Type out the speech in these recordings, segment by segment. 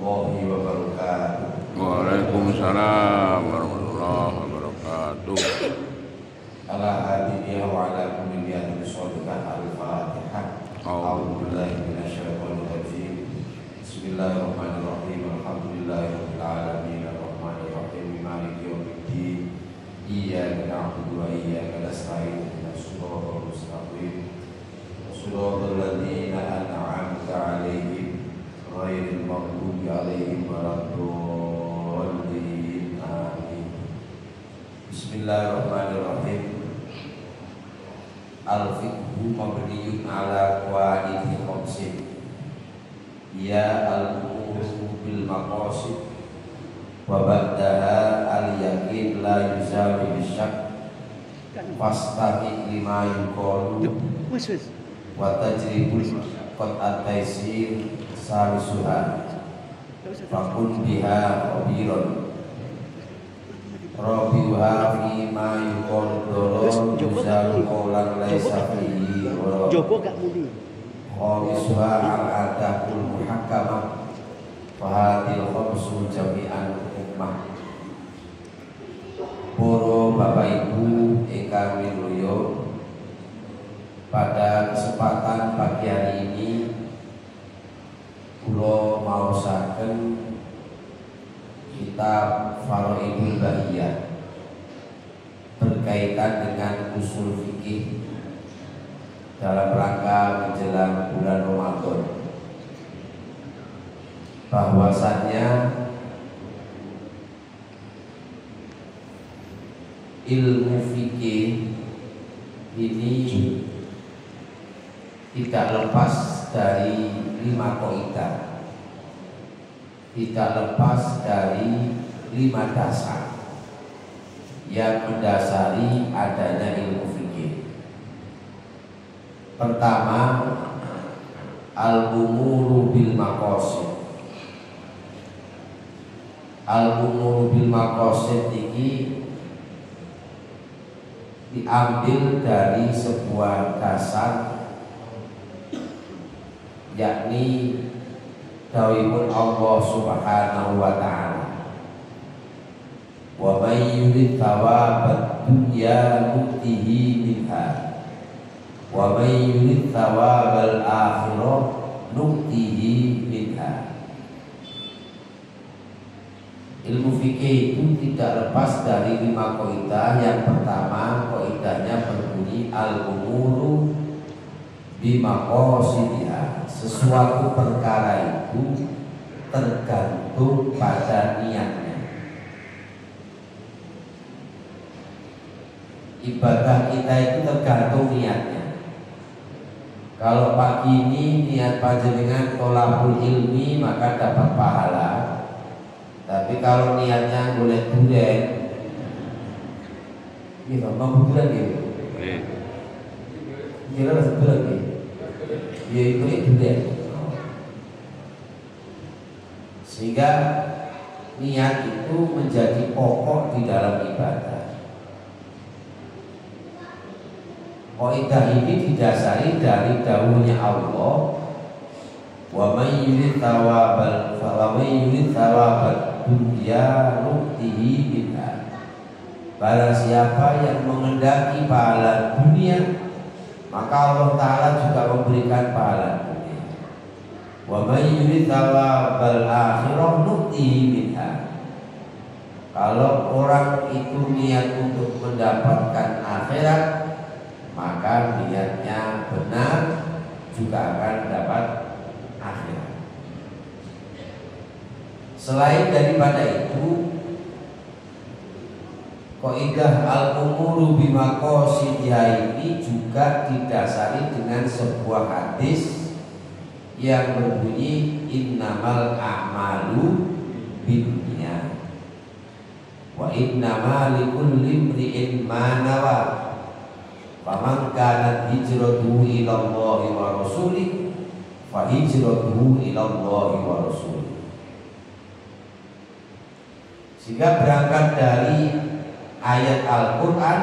warahmatullahi wabarakatuh. Waalaikumsalam warahmatullahi wabarakatuh. Ala hadhihi wa ala kulli bi'atin shadiqah al-Fatihah. A'udzubillahi minasyaitonir rajim. Bismillahirrahmanirrahim. Alhamdulillahirabbil alamin arrahmanir rahim maliki yaumiddin. Iyyaka na'budu wa iyyaka nasta'in ihdinas siratal mustaqim. Shiratal ladzina an'amta 'alaihim ghairil maghdubi 'alaihim waladdallin. Amin. Bismillahirrahmanirrahim. Al-fiqhu mabniyun ala qawaidi khamsin. Ya al-umuru bil maqasid wa ba'daha al-yaqin la yuzawi bisyak fastaqi lima yuqalu wa tajribul qat'ataisir salisuha fakun biha khabiran rabiuha fi ma yuqalu doro yuzalu qawlan laisa fihi Jopo gak mudi. Qawisuha al-adabul muhakkamah fahadil khamsu jami'an hikmah. Poro Bapak Ibu ingkang miluyo, pada kesempatan pagi hari ini kula maosaken kitab Faraidul Bahiyah berkaitan dengan usul fikih dalam rangka menjelang bulan Ramadan. Bahwasannya ilmu fikih ini tidak lepas dari 5 kaidah, tidak lepas dari 5 dasar yang mendasari adanya ilmu fikih. Pertama, al-umuru bil maqasid. Al-umuru bil maqasid ini diambil dari sebuah dasar, yakni dawuhipun Allah Subhanahu wa ta'ala, wa may yurid thawabad dunya nu'tihi minha wa may yurid thawabal akhirah nu'tihi minha. Ilmu fikih itu tidak lepas dari 5 kaidah. Yang pertama, kaidahnya berbunyi al-umuru bimaqasidiha. Sesuatu perkara itu tergantung pada niatnya. Ibadah kita itu tergantung niatnya. Kalau pagi ini niat panjenengan tholabul ilmi maka dapat pahala. Tapi kalau niatnya golek duren, gitu, mau bulan gitu, kira sebulan gitu, ya itu duren. Sehingga niat itu menjadi pokok di dalam ibadah. Kaidah ini didasari dari dawuhnya Allah, wa may yurid thawabal dunya nu'tihi minha. Barang siapa yang mengendaki pahala dunia, maka Allah Ta'ala juga memberikan pahala dunia. Wa may yurid thawabal akhirah nu'tihi minha. Kalau orang itu niat untuk mendapatkan akhirat, maka niatnya benar, juga akan dapat akhirat. Selain daripada itu, kaidah al-umuru bimaqasidiha ini juga didasari dengan sebuah hadis yang berbunyi innamal a'malu binniyat wa innama likulli imri'in ma nawa. Faman kanat hijratuhu ila Allahi wa rasulih fa hijratuhu ila Allahi wa rasulih. Sehingga berangkat dari ayat Al-Quran,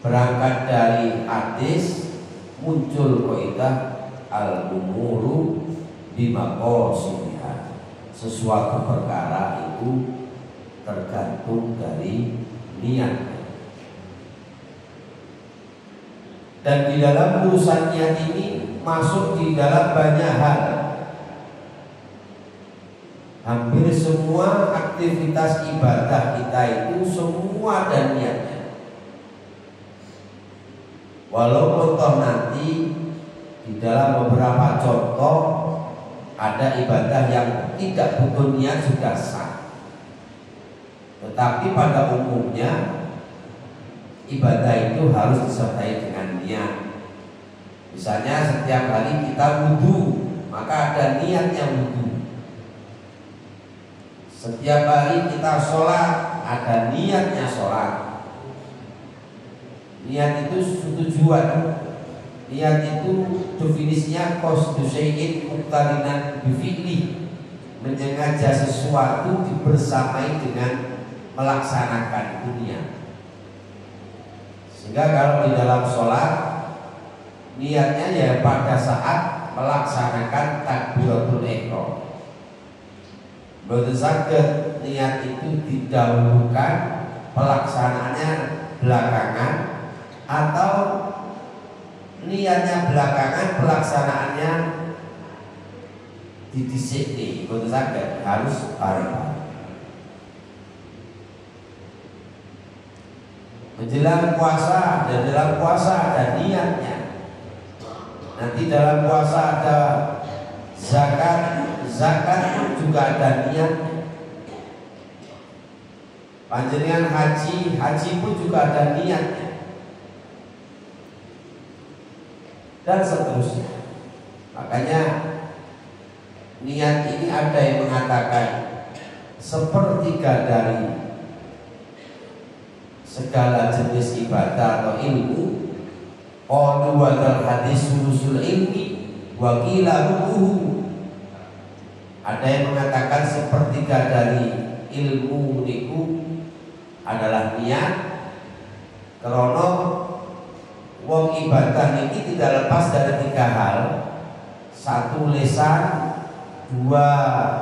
berangkat dari hadis, muncul kaidah al-umuru bimaqasidiha. sesuatu perkara itu tergantung dari niatnya. Dan di dalam urusan niat ini masuk di dalam banyak hal. Hampir semua aktivitas ibadah kita itu semua ada niatnya. Walaupun toh nanti di dalam beberapa contoh ada ibadah yang tidak butuh niat sudah sah. Tetapi pada umumnya ibadah itu harus disertai dengan niat. Misalnya setiap hari kita wudu, maka ada niatnya wudu. Setiap hari kita sholat, ada niatnya sholat. Niat itu tujuan. Niat itu definisinya qasdu syai'in muqtarinan bi fi'li, menyengaja sesuatu dibersamai dengan melaksanakan itu niat. Sehingga kalau di dalam sholat niatnya ya pada saat melaksanakan takbiratul ihram. Boten saged niat itu didahulukan, pelaksanaannya belakangan, atau niatnya belakangan, pelaksanaannya didisik. Boten saged, harus bareng. Menjelang puasa, dan dalam puasa ada niatnya. Nanti dalam puasa ada zakat, zakat pun juga ada niatnya. Panjenengan haji, haji pun juga ada niatnya. Dan seterusnya. Makanya niat ini ada yang mengatakan sepertiga dari segala jenis ibadah atau ilmu. Qalu wa hadis sulusul ilmi wa qila rubuhu. Ada yang mengatakan sepertiga dari ilmu niku adalah niat. Karena wong ibadah niki tidak lepas dari tiga hal. Satu lisan, dua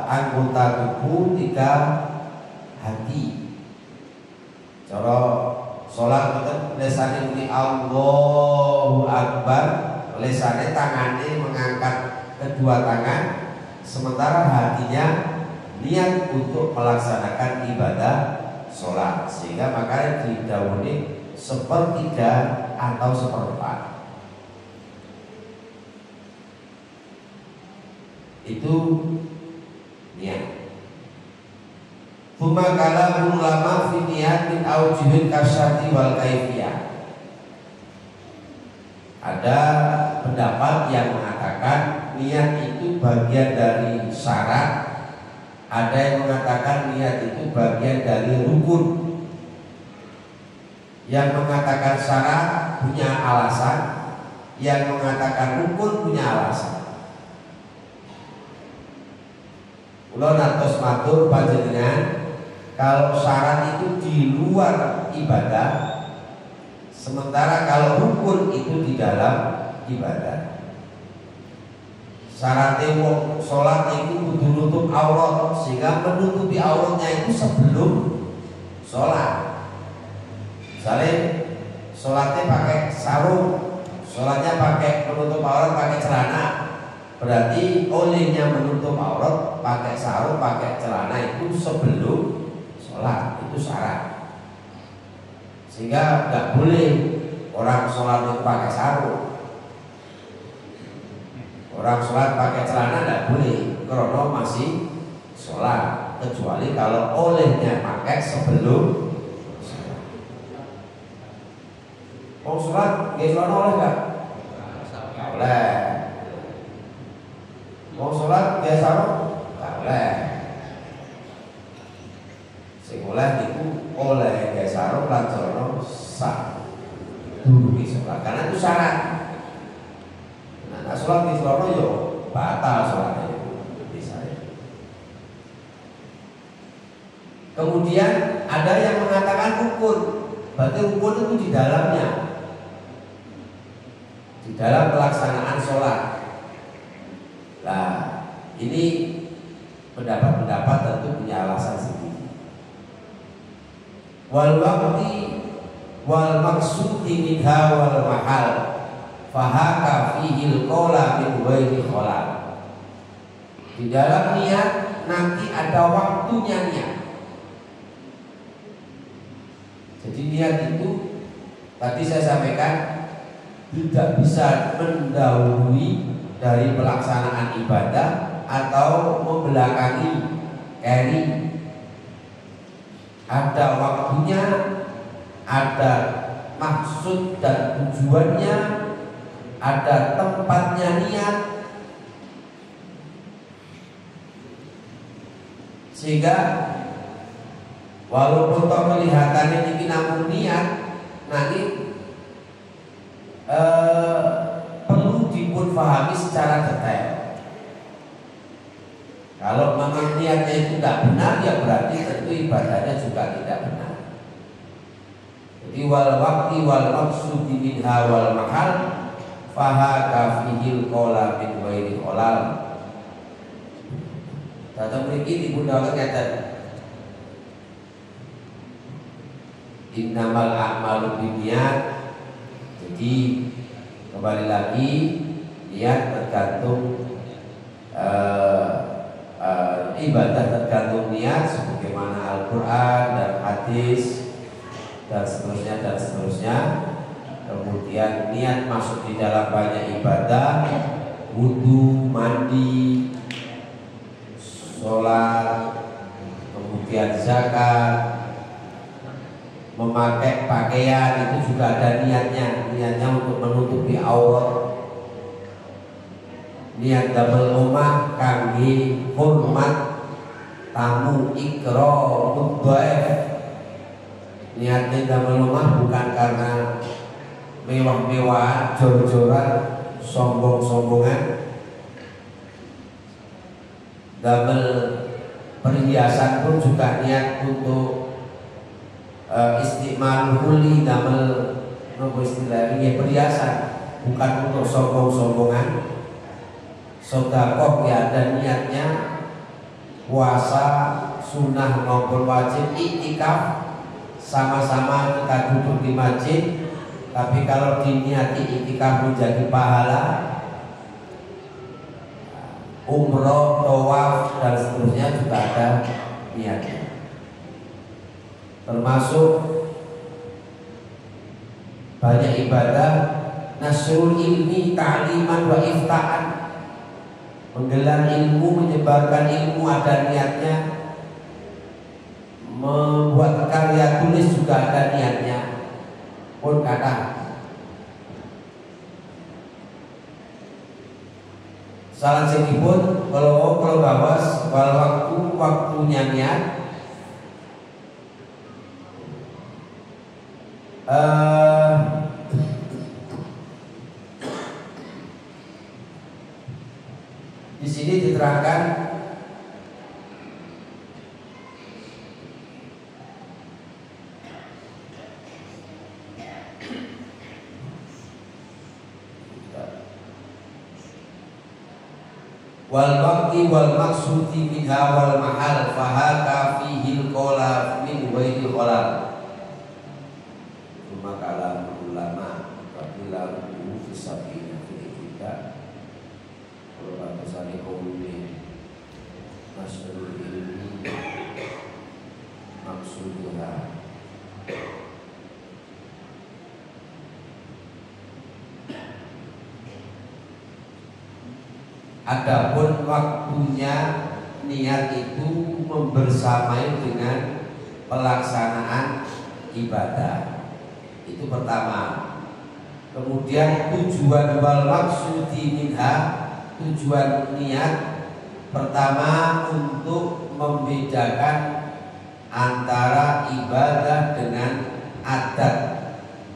anggota tubuh, tiga hati. Cara sholat itu lesane muni Allahu Akbar, lesane tangane mengangkat kedua tangan, sementara hatinya niat untuk melaksanakan ibadah sholat. Sehingga makanya didahului sepertiga atau seperempat. Itu niat. Huma kalamul ulama fi niat min aujuhil kasyati wal kaifiyah. Ada pendapat yang mengatakan niat itu bagian dari syarat. Ada yang mengatakan niat itu bagian dari rukun. Yang mengatakan syarat punya alasan, yang mengatakan rukun punya alasan. Kula natos matur panjenengan, kalau syarat itu di luar ibadah, sementara kalau rukun itu di dalam ibadah. Syaratnya wong sholat itu kudu nutup aurat, sehingga menutupi auratnya itu sebelum sholat. Misalnya sholatnya pakai sarung, sholatnya pakai menutup aurat pakai celana, berarti olehnya menutup aurat pakai sarung pakai celana itu sebelum sholat, itu syarat. Sehingga nggak boleh orang sholat itu pakai sarung, orang sholat pakai celana nggak boleh, karena masih sholat, kecuali kalau olehnya pakai sebelum sholat. Mau sholat nggak celana oleh nggak? Nggak boleh. Mau sholat nggak sarung? Nggak boleh. Sekolah itu oleh gaya sarung lan celana sak durunge sholat, karena itu syarat. Nah, sholat di celana yo batal sholatnya bisa. Kemudian ada yang mengatakan rukun, berarti rukun itu di dalamnya, di dalam pelaksanaan sholat. Nah, ini pendapat-pendapat tentu punya alasan sendiri. Wal waqti wal maksudi minha wal mahal fahaka fihil qawla min ghairi khalal. Di dalam niat nanti ada waktunya niat. Jadi niat itu tadi saya sampaikan tidak bisa mendahului dari pelaksanaan ibadah atau membelakangi carry. Ada waktunya, ada maksud dan tujuannya, ada tempatnya niat, sehingga walaupun toh kelihatannya ini namun niat, nanti perlu dipun pahami secara detail. Kalau memang niatnya itu tidak benar, ya berarti tentu ibadahnya juga tidak benar. Jadi wal waqti wal maksudi minha wal mahal fahaka fihil qawla min ghairi khalal. Datang mriki dipundhaken ngeten. Innamal a'malu binniyat. Jadi kembali lagi niat tergantung ibadah tergantung niat, sebagaimana Al-Quran dan hadis dan seterusnya. Kemudian niat masuk di dalam banyak ibadah, wudu, mandi, sholat, kemudian zakat, memakai pakaian, itu juga ada niatnya untuk menutupi aurat. Niat damel omah kangge hormat tamu ikram dhaif. Niatnya damel omah bukan karena mewah-mewahan, jor-joran, sombong-sombongan. Damel perhiasan pun juga niat untuk istiqmal huli, damel nopo istilahnya perhiasan, bukan untuk sombong-sombongan. Sedekah ya ada niatnya, puasa sunnah maupun wajib, iktikaf sama-sama kita duduk di masjid, tapi kalau diniati iktikaf menjadi pahala, umroh, tawaf dan seterusnya juga ada niatnya. Termasuk banyak ibadah nasrul ilmi ta'liman wa ifta'an, menggelar ilmu, menyebarkan ilmu ada niatnya, membuat karya tulis juga ada niatnya. Pun kata salah sedipun kalau bawas waktunya niat di sini diterangkan wal waqti wal maksudi minha wal mahal fahaka fihil qala min ghairi khalal. Cuma kalam ulama apabila fisabina kita kalau bahasanya umumnya masyhur ilmi maksudnya adapun waktunya niat itu membersamai dengan pelaksanaan ibadah. Itu pertama. Kemudian tujuan wal maksudi minha, tujuan niat pertama untuk membedakan antara ibadah dengan adat,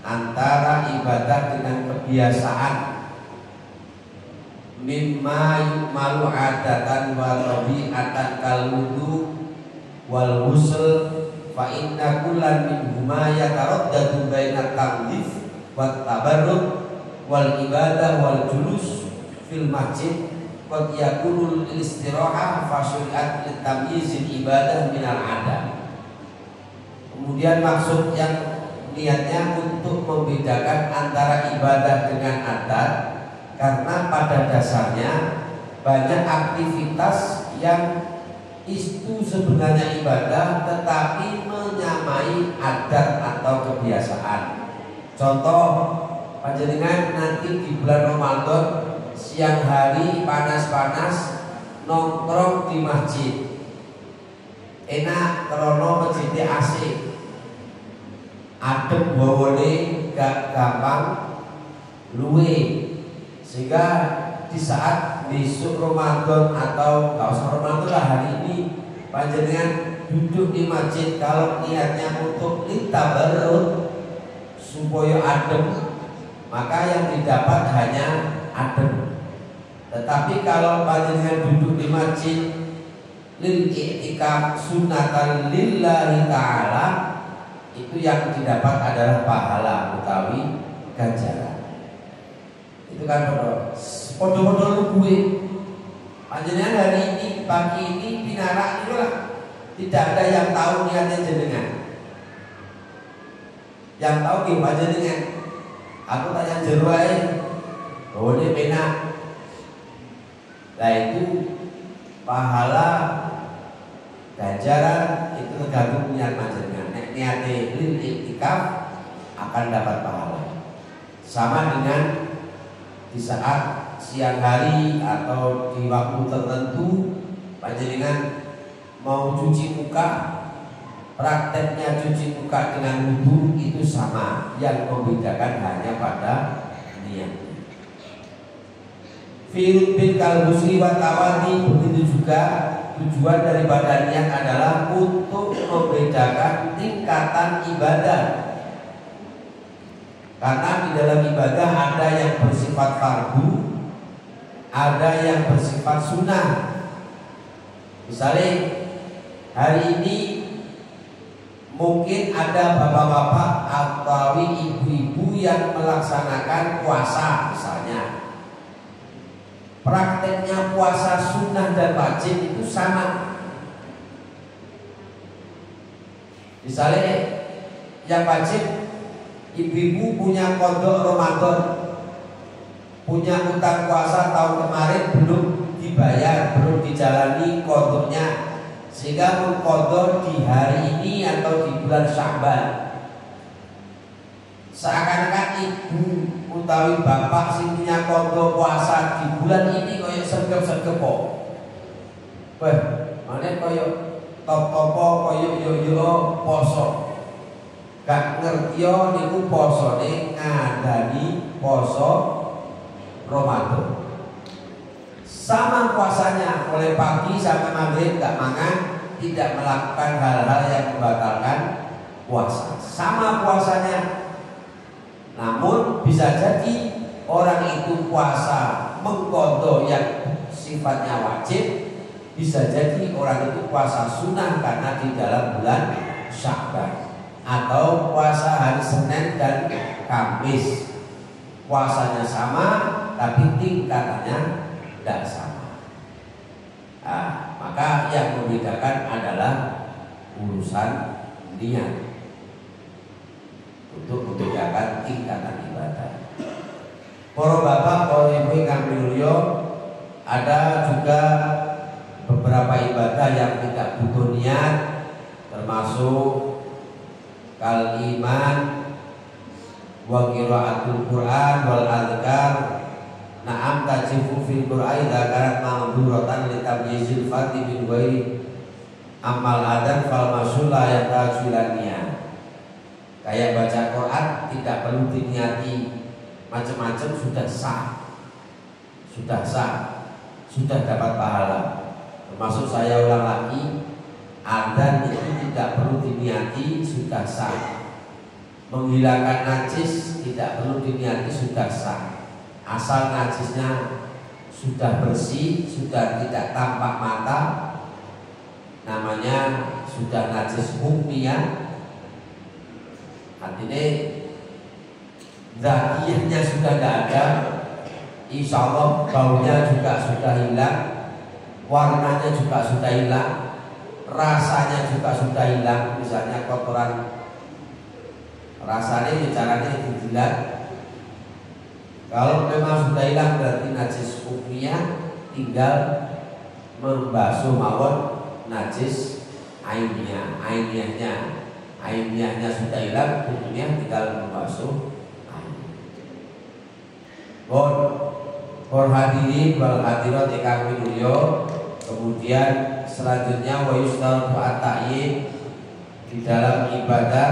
antara ibadah dengan kebiasaan. Mimma yu'malu adatan wa tabi'atan kal wudu wal ghusl fa inna kullan minhuma yataraddadu baina taklif wat tabarruk wal ibadah wal julus fil masjid qad yakunu lil istirahah fa syuri'at lit tamyizil ibadah minal adat. Kemudian maksud yang niatnya untuk membedakan antara ibadah dengan adat, karena pada dasarnya banyak aktivitas yang itu sebenarnya ibadah tetapi menyamai adat atau kebiasaan. Contoh, panjenengan nanti di bulan Ramadan siang hari panas-panas nongkrong di masjid, enak krono masjidnya asik, adem bawone gak gampang luwe, sehingga di saat besok Ramadan atau gak usah Ramadan lah, hari ini panjenengan duduk di masjid kalau niatnya untuk litabarruk supaya adem, maka yang didapat hanya adem. Tetapi kalau panjenengan duduk di masjid lil i'tikaf sunnatan lillahi ta'ala, itu yang didapat adalah pahala utawi ganjaran. Itu kan podo-podo gue. Panjenengan hari ini pagi ini pinarak itu lah, tidak ada yang tahu niatnya jenengan. Yang tahu ki panjenengan. Aku tanya jero ae. Oh ini penak. Nah itu pahala ganjaran itu tergantung niat panjenengan. Nek niate lil iktikaf akan dapat pahala. Sama dengan di saat siang hari atau di waktu tertentu panjenengan mau cuci muka, prakteknya cuci muka dengan wudu itu sama, yang membedakan hanya pada niat. Firud bin kalbusri wa tawadi, begitu juga tujuan daripada niat adalah untuk membedakan tingkatan ibadah. Karena di dalam ibadah ada yang bersifat fardu, ada yang bersifat sunnah. Misalnya hari ini mungkin ada bapak-bapak atau ibu-ibu yang melaksanakan puasa misalnya. Prakteknya puasa sunnah dan wajib itu sama. Misalnya yang wajib, ibu-ibu punya kodok Ramadan, punya utang puasa tahun kemarin belum dibayar, belum dijalani kodoknya, sehingga mengkodok di hari ini atau di bulan Sya'ban. Seakan-akan ibu utawi bapak sing punya kodok puasa di bulan ini koyo sergep-sergep kok. Weh, mana koyo top-topo koyo yo-yo poso. Gak ngerti yo niku posone ngandani poso Ramadan. Sama puasanya, mulai pagi sampai maghrib gak makan, tidak melakukan hal-hal yang membatalkan puasa. Sama puasanya. Namun bisa jadi orang itu puasa mengqadha yang sifatnya wajib, bisa jadi orang itu puasa sunnah karena di dalam bulan Sya'ban, atau puasa hari Senin dan Kamis. Puasanya sama tapi tingkatannya tidak sama. Nah, maka yang membedakan adalah urusan niat untuk membedakan tingkatan ibadah. Para bapak, para ibu kang mulya, ada juga beberapa ibadah yang tidak butuh niat, termasuk kal iman wa qiraatul Quran wal azkar. Na'am tajifu fil Qur'an dzakarat ma'dzuratan li tamyizil fardhi min ghairi amal adan fal masul la yataju niat. Kayak baca Quran tidak perlu diniati macam-macam, sudah sah, sudah dapat pahala. Termasuk saya ulang lagi, adzan itu tidak perlu diniati, sudah sah. Menghilangkan najis tidak perlu diniati, sudah sah. Asal najisnya sudah bersih, sudah tidak tampak mata, namanya sudah najis hukmiyah. Artinya zatiyahnya sudah tidak ada, insya Allah baunya juga sudah hilang, warnanya juga sudah hilang, rasanya juga sudah hilang. Misalnya kotoran, rasanya caranya dijilat. Kalau memang sudah hilang berarti najis hukumnya, tinggal membasuh mawon najis ainiyahnya. Ainiyahnya sudah hilang, hukumnya tinggal membasuh ain. Bon hadirin wal hadirat ingkang minulya. Kemudian selanjutnya wa yustaratu at-ta'yin di dalam ibadah,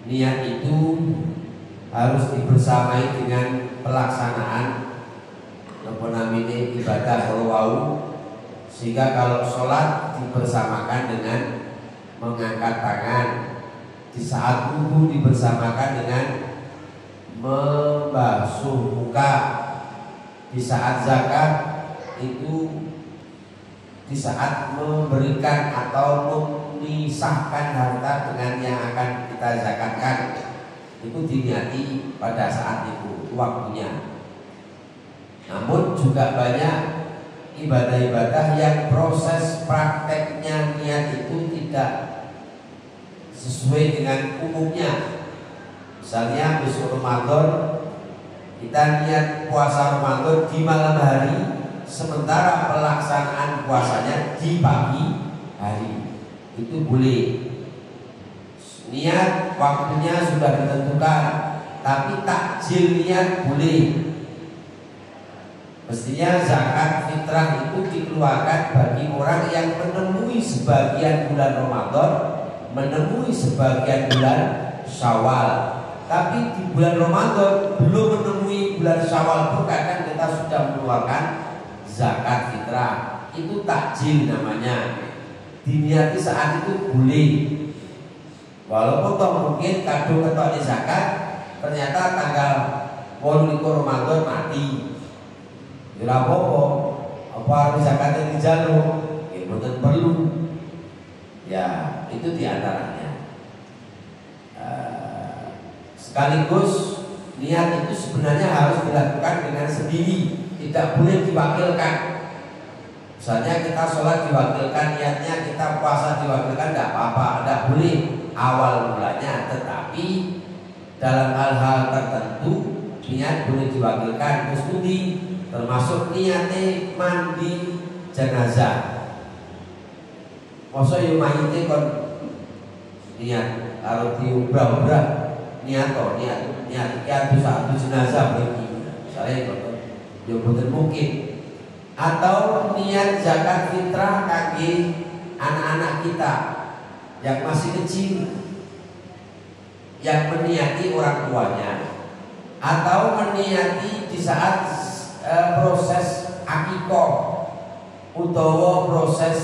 niat itu harus dibersamai dengan pelaksanaan ibadah wau, sehingga kalau sholat dibersamakan dengan mengangkat tangan, di saat wudu dibersamakan dengan membasuh muka, di saat zakat itu di saat memberikan atau memisahkan harta dengan yang akan kita zakatkan, itu diniati pada saat itu waktunya. Namun juga banyak ibadah-ibadah yang proses prakteknya niat itu tidak sesuai dengan umumnya. Misalnya besok Ramadan kita niat puasa Ramadan di malam hari, sementara pelaksanaan puasanya di pagi hari. Itu boleh. Niat waktunya sudah ditentukan, tapi takjil niat boleh. Mestinya zakat fitrah itu dikeluarkan bagi orang yang menemui sebagian bulan Ramadan, menemui sebagian bulan Syawal. Tapi di bulan Ramadan belum menemui bulan Syawal pun kadang kita sudah mengeluarkan zakat fitrah. Itu takjil namanya. Diniati saat itu boleh. Walaupun toh mungkin kadung ketok di zakat, ternyata tanggal 28 Ramadan mati. Ora apa harus zakatnya dijaluk? Ya betul perlu. Ya itu diantaranya. Sekaligus niat itu sebenarnya harus dilakukan dengan sendiri, tidak boleh diwakilkan. Misalnya kita sholat diwakilkan niatnya, kita puasa diwakilkan, tidak apa-apa, tidak boleh awal mulanya. Tetapi dalam hal-hal tertentu niat boleh diwakilkan. Mesti termasuk niatnya mandi jenazah. Masa yo mayite kon niat kalau diubah-ubah niat satu jenazah begini. Saya yo boten mungkin. Atau niat zakat fitrah kaki anak-anak kita yang masih kecil, yang meniati orang tuanya, atau meniati di saat proses akikoh utawa proses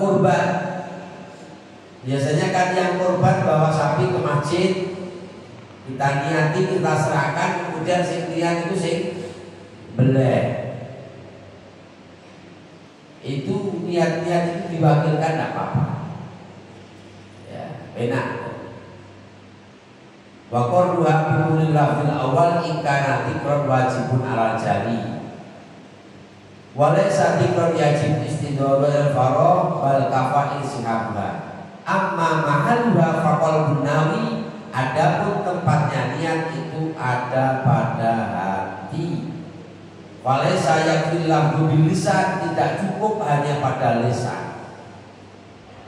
kurban. Biasanya kan yang kurban bawa sapi ke masjid, kita niati, kita serahkan, kemudian sing niat itu sing beleh. Itu niat-niat itu diwakilkan tidak apa-apa. Ya, enak. Wa qarruha biqulillah fil awal ingkana dzikran wajibun alal jali. Wa laysa dzikran yajib istidara al-farah wal kafa'il sihabha. Amma mahalluha faqalbun nawi, adapun tempatnya niat itu ada pada hati. Wa laysa yakillahu bil lisan, tidak cukup hanya pada lisan.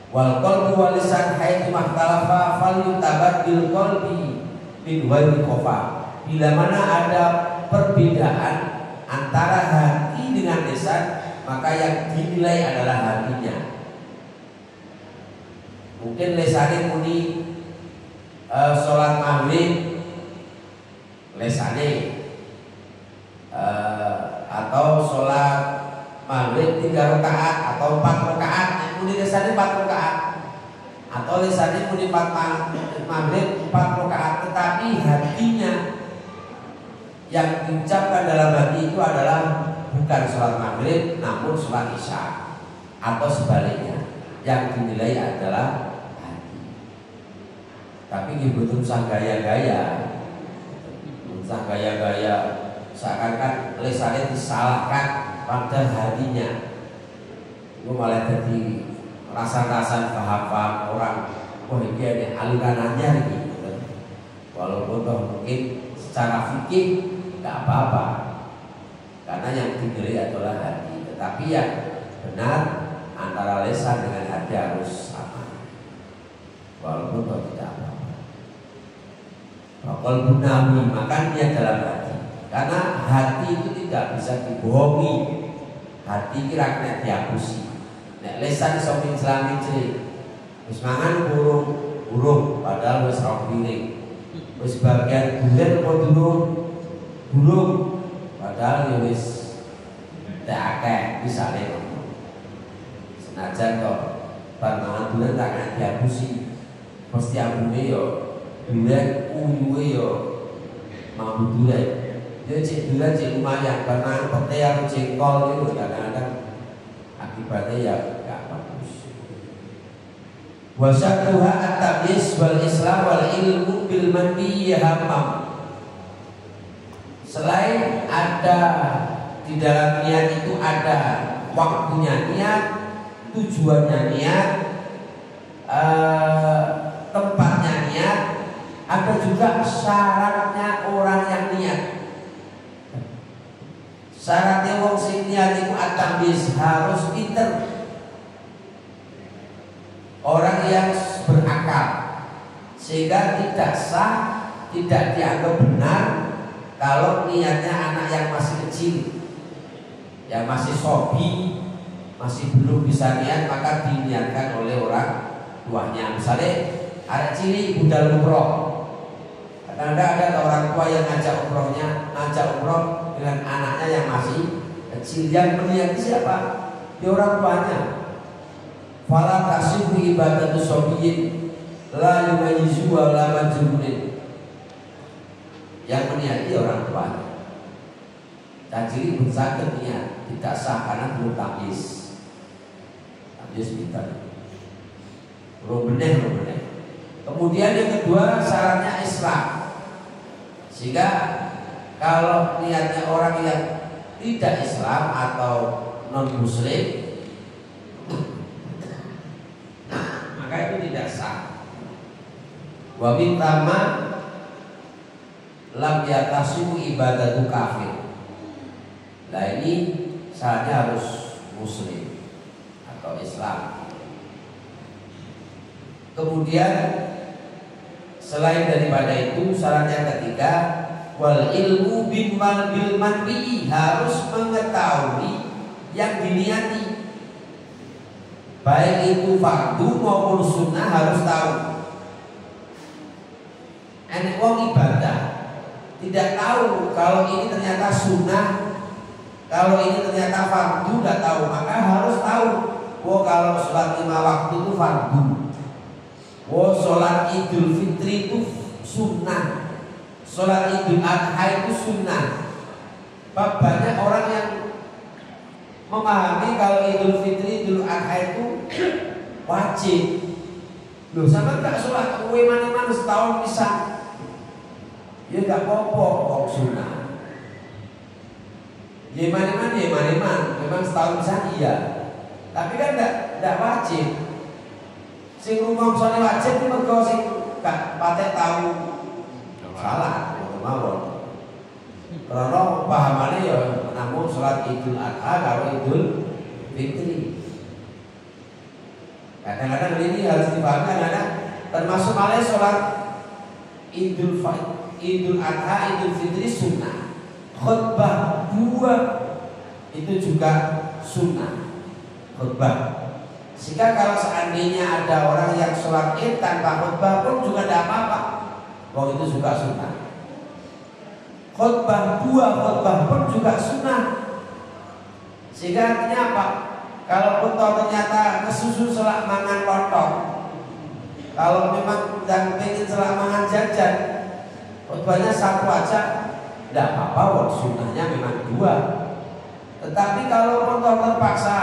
Wal qalbu wal lisan haitsu makhtalafa falyutabat bil qalbi min ghairi khofa. Bila mana ada perbedaan antara hati dengan lisan, maka yang dinilai adalah hatinya. Mungkin lisannya muni sholat maghrib, lisannya atau sholat maghrib 3 rakaat atau 4 rakaat, muni lisannya 4 rakaat, atau lisannya muni 4 maghrib 4 rakaat, tetapi hatinya yang diucapkan dalam hati itu adalah bukan sholat maghrib namun sholat isya, atau sebaliknya, yang dinilai adalah hati. Tapi betul usah gaya-gaya. berusaha gaya-gaya seakan-akan lesannya disalahkan pada hatinya. Itu malah jadi rasa-rasa paham-paham orang, wah ini ada aliran aja gitu. Walaupun toh mungkin secara fikih nggak apa-apa, karena yang diberi adalah hati. Tetapi yang benar antara lesan dengan hati harus sama, walaupun toh tidak apa-apa. Wakal bunami, maka dia dalam hati, karena hati itu tidak bisa dibohongi. Hati kira-kira dihapusi. Nek lesan iso minclang-mincling. Wis mangan burung padahal wis rong piring. Wis bagian bulan apa burung padahal ya wis tak akeh bisa ngomong. Senajan kok bar mangan bulan tak akan dihapusi. Mesti ambune yo bulan uyuwe yo mampu bulan. Dia cek bulan cek lumayan karena pete atau jengkol itu kadang-kadang akibatnya ya gak bagus. Wasatuha at-tabyis wal islam wal ilmu bil manbi hamam. Selain ada di dalam niat itu ada waktunya niat, tujuannya niat, tempatnya niat, ada juga syaratnya orang yang niat. Syaratnya wong sing niat iku at-tabyis harus pinter. Orang yang berakal sehingga tidak sah, tidak dianggap benar kalau niatnya anak yang masih kecil, yang masih sobi, masih belum bisa niat, maka diniatkan oleh orang tuanya. Misalnya anak cilik budal umroh, kadang-kadang ada orang tua yang ngajak umroh dengan anaknya yang masih kecil. Yang meniati siapa? Di orang tuanya. Fala tasihu ibadatu sobiyin la yumayizu wa la majnunin. Yang meniati orang tuanya. Ciri bersakit niat tidak sah karena belum tabyis. Tabyis pintar. Belum benar. Kemudian yang kedua syaratnya Islam. Sehingga kalau niatnya orang yang tidak Islam atau non Muslim, maka itu tidak sah. Wa bintama lam yatasimu ibadatu kafir. Nah ini syaratnya harus Muslim atau Islam. Kemudian selain daripada itu syarat yang ketiga, wal ilmu bil manwi, harus mengetahui yang diniati. Baik itu fardu maupun sunnah harus tahu. Enek wong ibadah tidak tahu kalau ini ternyata sunnah, kalau ini ternyata fardu, tidak tahu, maka harus tahu. Oh kalau sholat 5 waktu itu fardu. Oh sholat Idul Fitri itu sunnah. Sholat Idul Adha itu sunnah. Banyak orang yang memahami kalau Idul Fitri, Idul Adha itu wajib. Loh, sama gak sholat kue mana-mana setahun bisa? Ya gak apa-apa, kok sunnah. Ya mana-mana, memang setahun bisa iya. Tapi kan gak wajib. Sing ngomong soal wajib itu mergo sing gak patek tahu salah, mawon. Karena pahamannya ya namun sholat Idul Adha karo Idul Fitri. Kadang-kadang ini harus dipahami karena termasuk malah sholat Idul Adha, Idul Fitri sunnah. Khutbah 2 itu juga sunnah. Khutbah. Sehingga kalau seandainya ada orang yang sholat Id tanpa khutbah pun juga tidak apa-apa. Wong itu juga sunnah. Khutbah 2, khutbah pun juga sunnah. Sehingga artinya apa? Kalau pun ternyata kesusu selak mangan lontong, kalau memang dan pengen selak mangan jajan, khutbahnya 1 aja, tidak apa-apa. Wong sunnahnya memang 2. Tetapi kalau pun terpaksa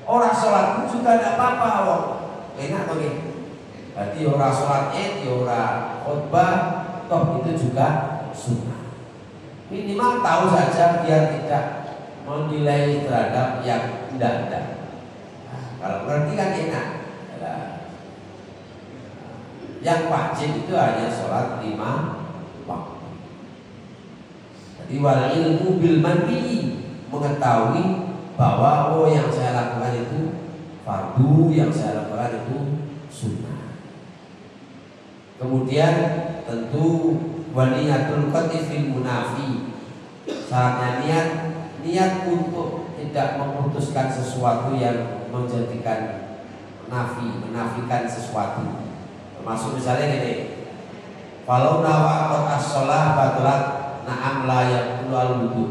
orang sholat pun juga tidak apa-apa. Wong enak tuh nih. Berarti orang sholat Id, orang khutbah, toh itu juga sunnah. Minimal tahu saja biar tidak menilai terhadap yang tidak. Kalau ngerti kan enak. Yang wajib itu hanya sholat 5 waktu. Jadi wal ilmu bil mandi, mengetahui bahwa yang saya lakukan itu fardu, yang saya lakukan itu sunnah. Kemudian tentu waniyatul qati fil munafi, syaratnya niat untuk tidak memutuskan sesuatu yang menjadikan menafikan sesuatu. Termasuk misalnya gini, kalau nawa as-shalah batalat na'am la yakulu al-wudu.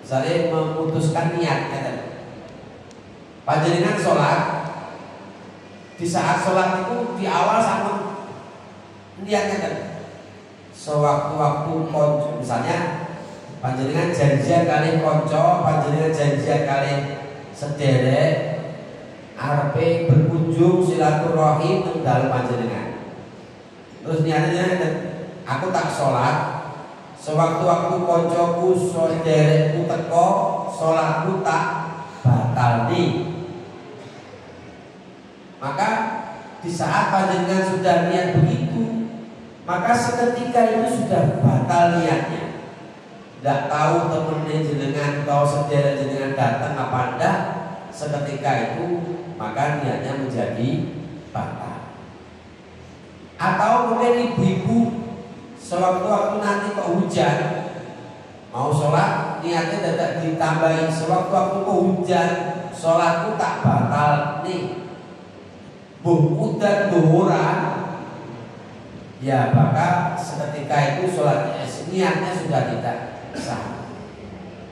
Misalnya memutuskan niat panjenengan sholat, di saat sholat itu di awal sama niatnya sewaktu-waktu konco, misalnya panjenengan janjian kali konco, panjenengan janjian kali sederek arepe berkunjung silaturahim teng dalem panjenengan. Terus niatnya aku tak sholat sewaktu-waktu koncoku sederekku teko, sholatku tak batal nih. Maka di saat panjenengan sudah niat begitu, maka seketika itu sudah batal niatnya. Tidak tahu temennya jenengan atau saudara jenengan datang apa enggak, seketika itu maka niatnya menjadi batal. Atau mungkin ibu-ibu sewaktu-waktu nanti kok hujan, mau sholat niatnya tidak ditambahin, sewaktu-waktu kok hujan sholatku tak batal nih, udan duhuran, ya maka seketika itu sholatnya niatnya sudah tidak sah.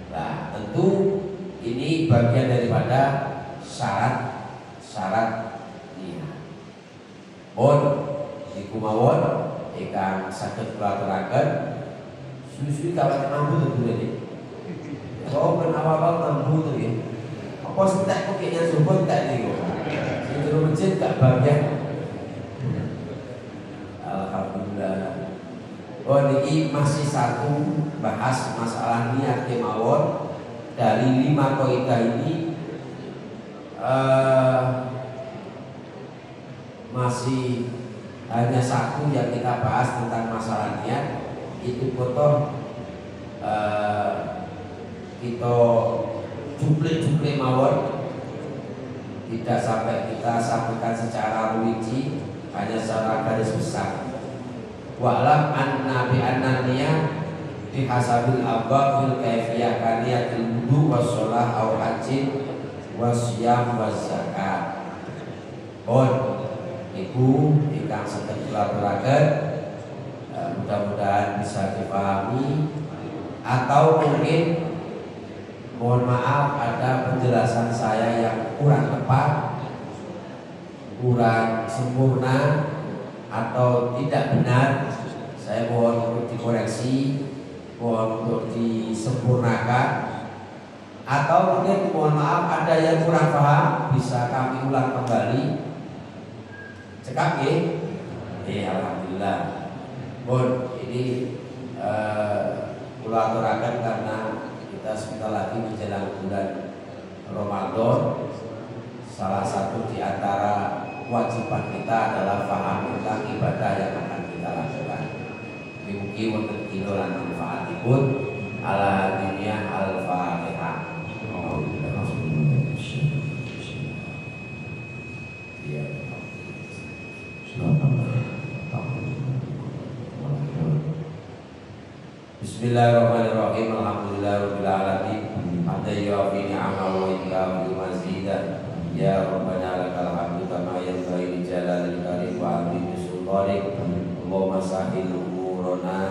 Nah tentu ini bagian daripada syarat niat. Bon, iku mawon ingkang saged kula aturaken susu kawat mambu tentu ini. Oh ben awal-awal mambu to nggih. Apa setek kok kayaknya subuh tak niku. Sing jero masjid gak bagian. Alhamdulillah. Oh niki masih satu bahas masalah niat kemawon. Dari 5 kaidah ini masih hanya satu yang kita bahas tentang masalah niat, itu foto kita jumlah mawon, tidak sampai kita sampaikan secara rinci, hanya secara garis besar. Wa'lam anna bi anna niyah bihasabil abwab fil kaifiyah kaniyatil wudu was shalah aw hajjin wasyam wazakat. Ibu ingkang saged kula aturaken, mudah-mudahan bisa dipahami, atau mungkin mohon maaf ada penjelasan saya yang kurang tepat, kurang sempurna atau tidak benar, saya mohon untuk dikoreksi, mohon untuk disempurnakan, atau mungkin mohon maaf ada yang kurang paham, bisa kami ulang kembali. Cekap ya? Alhamdulillah. Bon, ini kula aturaken karena kita sebentar lagi menjelang bulan Ramadan. Salah satu di antara kewajiban kita adalah paham tentang ibadah yang akan kita lakukan. Mugi wonten kilo lan manfaatipun. Ala dunia al-Fatihah. Bismillahirrahmanirrahim. Alhamdulillahirabbil alamin. Hamdan yu'afi ni'amahu wa yukafi mazidah. Ya Rabbana lakal hamdu kama yanbaghi li jalalil karim wa 'azimi sultanik. Allahumma sahhil umurana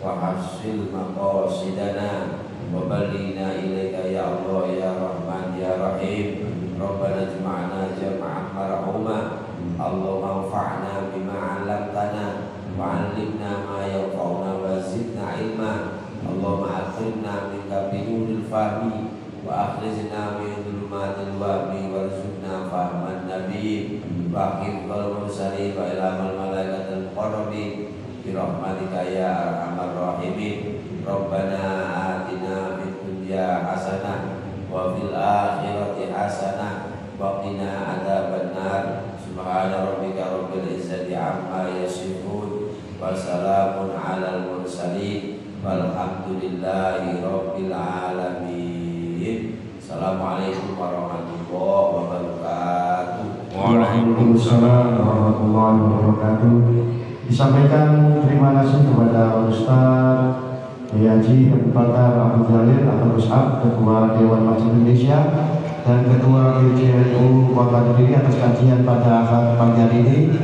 wa hassil maqasidana wa ballighna ilaika ya Allah ya Rahman ya Rahim. Rabbana ijma'na jam'an marhuma. Allahumma anfa'na bima 'allamtana wa 'allimna ma yanfa'una wa zidna ilma. Allahumma akrimna minka binuril fahmi wa akhrijna min dhulumatil wahmi warzuqna fahman nabi wa aqim qal mursalin wa ilamal malaikatil muqarrabin bi برحمتك يا أرحم الراحمين ربنا آتنا في الدنيا حسنة وفي الآخرة حسنة وقنا عذاب النار سبحان ربك رب العزة عما يصفون وسلام على المرسلين والحمد لله رب العالمين. Assalamualaikum warahmatullahi wabarakatuh. Waalaikumsalam warahmatullahi wabarakatuh. Disampaikan terima kasih kepada Ustaz Haji Bakar Abdul Jalil atau Ustaz Ketua Dewan Masjid Indonesia dan Ketua IJNU Kota Kediri atas kajian pada pagi hari ini.